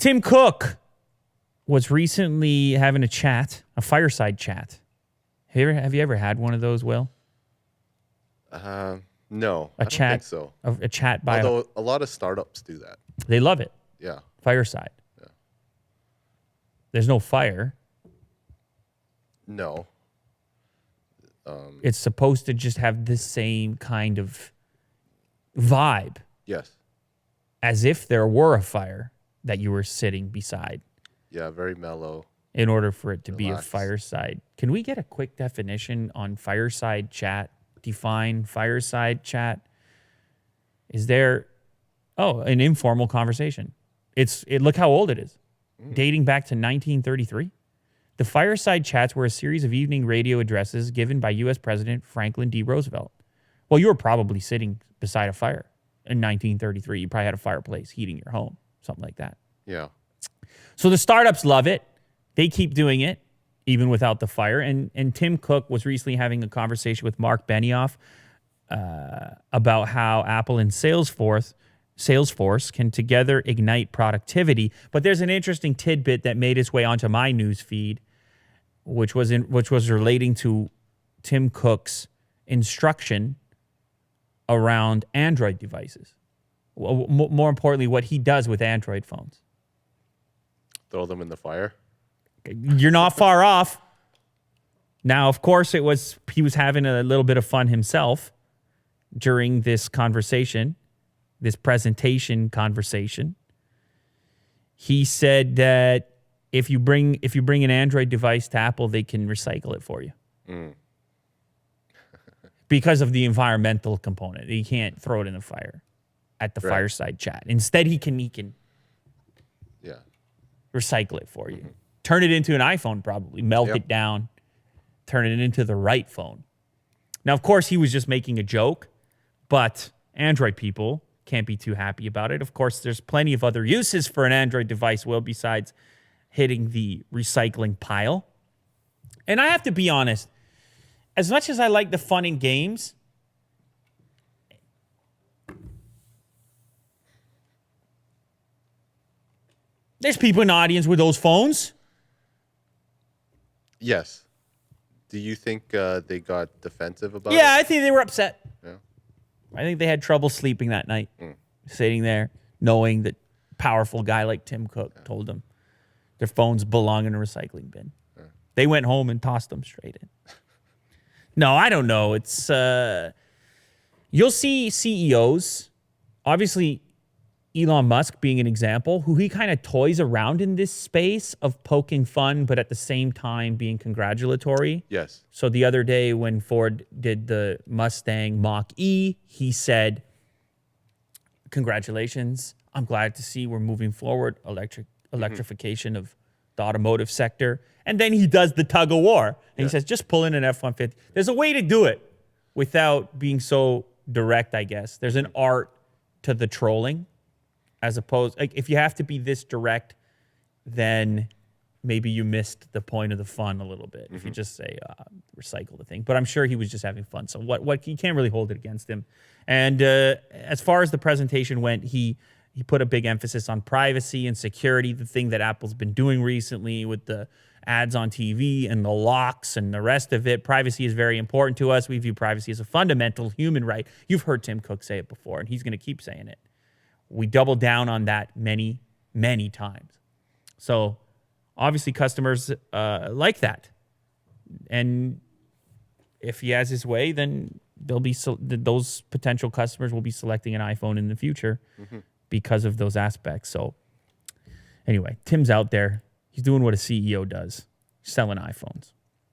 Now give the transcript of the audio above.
Tim Cook was recently having a fireside chat. Have you ever had one of those, Will? No, I don't think so. A chat by... Although a lot of startups do that. They love it. Yeah. Fireside. Yeah. There's no fire. No. It's supposed to just have the same kind of vibe. Yes. As if there were a fire that you were sitting beside. Yeah, very mellow. In order for it to be a Relax. fireside. Can we get a quick definition on fireside chat? Define fireside chat. Is there... Oh, an informal conversation. Look how old it is. Dating back to 1933. The fireside chats were a series of evening radio addresses given by U.S. President Franklin D. Roosevelt. Well, you were probably sitting beside a fire in 1933. You probably had a fireplace heating your home, something like that. Yeah. So the startups love it. They keep doing it, even without the fire. And Tim Cook was recently having a conversation with Mark Benioff about how Apple and Salesforce can together ignite productivity. But there's an interesting tidbit that made its way onto my news feed, which was relating to Tim Cook's instruction around Android devices. More importantly, what he does with Android phones. Throw them in the fire. You're not far off. Now, of course, he was having a little bit of fun himself during this conversation, this presentation conversation. He said that if you bring an Android device to Apple, they can recycle it for you. Because of the environmental component. He can't throw it in the fire at the fireside chat. Instead, he can recycle it for you. Turn it into an iPhone, probably. Melt it down. Turn it into the right phone. Now, of course, he was just making a joke, but Android people can't be too happy about it. Of course, there's plenty of other uses for an Android device, Will, besides hitting the recycling pile. And I have to be honest, as much as I like the fun in games, there's people in the audience with those phones. Yes. Do you think they got defensive about it? Yeah, I think they were upset. Yeah. I think they had trouble sleeping that night, sitting there, knowing that a powerful guy like Tim Cook told them their phones belong in a recycling bin. Yeah. They went home and tossed them straight in. No, I don't know. It's you'll see CEOs, obviously Elon Musk being an example, who he kind of toys around in this space of poking fun, but at the same time being congratulatory. Yes. So the other day when Ford did the Mustang Mach-E, he said, congratulations. I'm glad to see we're moving forward, electrification of the automotive sector. And then he does the tug of war. And he says, just pull in an F-150. There's a way to do it without being so direct, I guess. There's an art to the trolling. As opposed, like, if you have to be this direct, then maybe you missed the point of the fun a little bit. If you just say, recycle the thing. But I'm sure he was just having fun. So what you can't really hold it against him. And as far as the presentation went, he put a big emphasis on privacy and security, the thing that Apple's been doing recently with the ads on TV and the locks and the rest of it. Privacy is very important to us. We view privacy as a fundamental human right. You've heard Tim Cook say it before, and he's going to keep saying it. We double down on that many, many times. So obviously customers like that. And if he has his way, then those potential customers will be selecting an iPhone in the future because of those aspects. So anyway, Tim's out there. He's doing what a CEO does, selling iPhones.